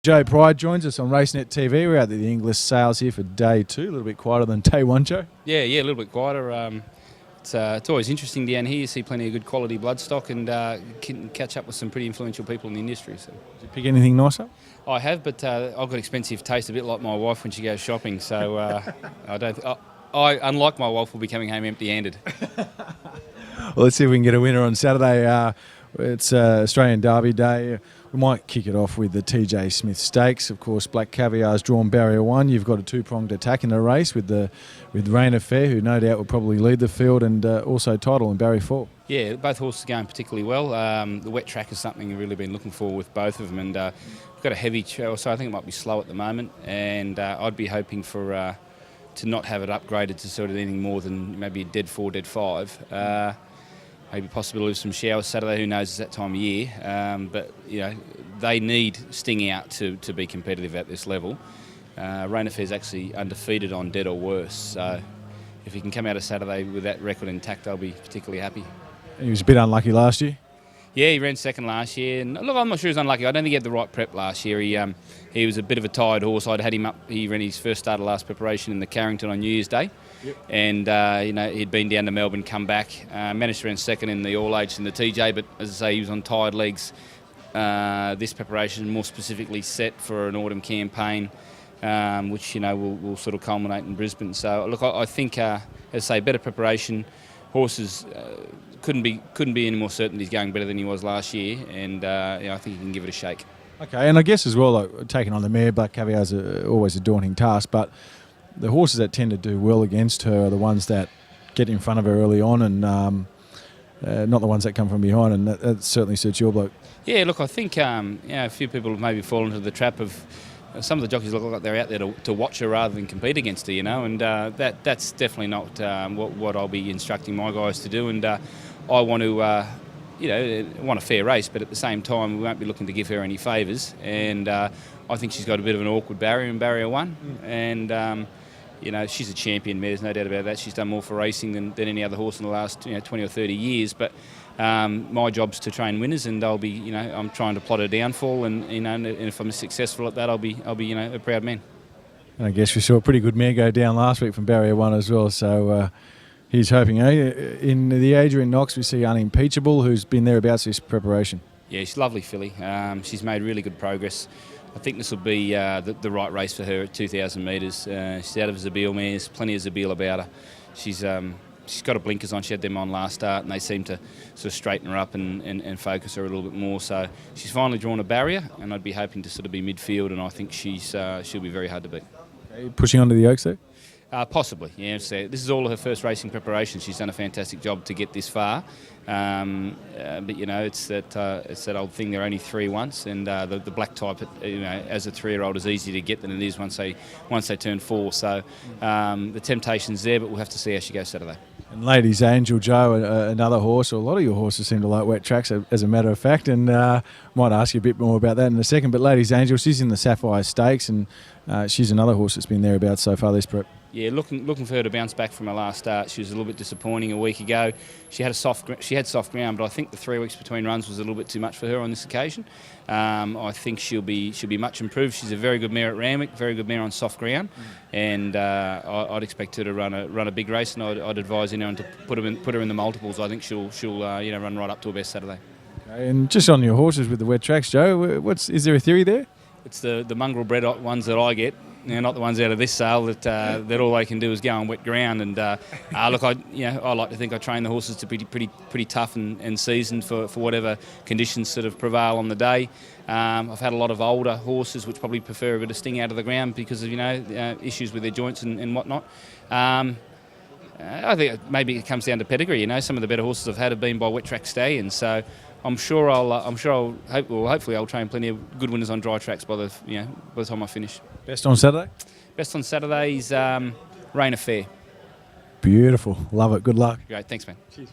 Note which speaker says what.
Speaker 1: Joe Pride joins us on Racenet TV. We're out at the English sales here for day 2, a little bit quieter than day 1, Joe.
Speaker 2: Yeah, a little bit quieter. It's always interesting down here. You see plenty of good quality bloodstock and can catch up with some pretty influential people in the industry. So.
Speaker 1: Did you pick anything nicer?
Speaker 2: I have, but I've got expensive taste, a bit like my wife when she goes shopping. So unlike my wife, will be coming home empty-handed.
Speaker 1: Well, let's see if we can get a winner on Saturday. It's Australian Derby Day. We might kick it off with the TJ Smith Stakes. Of course, Black Caviar's drawn barrier 1. You've got a two-pronged attack in the race with Rain Affair, who no doubt will probably lead the field, and also Title in barrier 4. Yeah,
Speaker 2: both horses are going particularly well. The wet track is something we've really been looking for with both of them, and we've got a heavy trail, so I think it might be slow at the moment, and I'd be hoping for to not have it upgraded to sort of anything more than maybe a dead 4, dead 5. Maybe possibility of some showers Saturday, who knows, it's that time of year. But, you know, they need Sting out to be competitive at this level. Rain Affair's actually undefeated on dead or worse. So if he can come out of Saturday with that record intact, I'll be particularly happy.
Speaker 1: He was a bit unlucky last year.
Speaker 2: Yeah, he ran second last year. And look, I'm not sure he was unlucky. I don't think he had the right prep last year. He was a bit of a tired horse. I'd had him up. He ran his first start of last preparation in the Carrington on New Year's Day. Yep. And, you know, he'd been down to Melbourne, come back, managed to run second in the All Age in the TJ, but as I say, he was on tired legs. This preparation more specifically set for an autumn campaign, which, you know, will sort of culminate in Brisbane. So, look, I think, as I say, better preparation. Horses couldn't be any more certain he's going better than he was last year, and you know, I think he can give it a shake.
Speaker 1: Okay, and I guess as well, like, taking on the mare, Black Caviar's always a daunting task, but the horses that tend to do well against her are the ones that get in front of her early on, and not the ones that come from behind, and that certainly suits your bloke. Yeah,
Speaker 2: look, I think you know, a few people have maybe fallen into the trap of some of the jockeys look like they're out there to watch her rather than compete against her, you know, and that's definitely not what I'll be instructing my guys to do. And I want to, you know, want a fair race, but at the same time, we won't be looking to give her any favours. And I think she's got a bit of an awkward barrier in barrier 1, and you know, she's a champion mare, there's no doubt about that. She's done more for racing than any other horse in the last 20 or 30 years. But my job's to train winners, and I'll be, you know, I'm trying to plot a downfall, and you know, and if I'm successful at that, I'll be, you know, a proud man.
Speaker 1: And I guess we saw a pretty good mare go down last week from barrier 1 as well. So he's hoping. In the Adrian Knox, we see Unimpeachable, who's been thereabouts this preparation.
Speaker 2: Yeah, she's a lovely filly. She's made really good progress. I think this will be the right race for her at 2,000 metres. She's out of Zabeel mares, plenty of Zabeel about her. She's got her blinkers on. She had them on last start, and they seem to sort of straighten her up and focus her a little bit more. So she's finally drawn a barrier, and I'd be hoping to sort of be midfield, and I think she'll be very hard to beat.
Speaker 1: Okay, pushing onto the Oaks there?
Speaker 2: Possibly, yeah. So this is all her first racing preparation. She's done a fantastic job to get this far, but you know, it's that old thing. They're only 3 once, and the black type, you know, as a 3-year-old is easier to get than it is once they turn 4. So the temptation's there, but we'll have to see how she goes Saturday.
Speaker 1: And Ladies Angel, Joe, another horse, or a lot of your horses seem to like wet tracks, as a matter of fact, and might ask you a bit more about that in a second. But Ladies Angel, she's in the Sapphire Stakes, and she's another horse that's been thereabouts so far this prep.
Speaker 2: Yeah, looking for her to bounce back from her last start. She was a little bit disappointing a week ago. She had soft ground, but I think the 3 weeks between runs was a little bit too much for her on this occasion. I think she'll be much improved. She's a very good mare at Randwick, very good mare on soft ground, and I'd expect her to run a big race. And I'd advise anyone to put her in the multiples. I think she'll you know, run right up to her best Saturday. Okay,
Speaker 1: and just on your horses with the wet tracks, Joe, is there a theory there?
Speaker 2: It's the mongrel bred ones that I get. You know, not the ones out of this sale that all they can do is go on wet ground. And look, I like to think I train the horses to be pretty tough and seasoned for whatever conditions sort of prevail on the day. I've had a lot of older horses which probably prefer a bit of sting out of the ground because of, you know, issues with their joints and whatnot. I think maybe it comes down to pedigree. You know, some of the better horses I've had have been by wet track stallions. So I'm sure hopefully I'll train plenty of good winners on dry tracks by the time I finish.
Speaker 1: Best on Saturday?
Speaker 2: Best on Saturday is Rain Affair.
Speaker 1: Beautiful. Love it. Good luck.
Speaker 2: Great. Thanks, man.
Speaker 1: Cheers.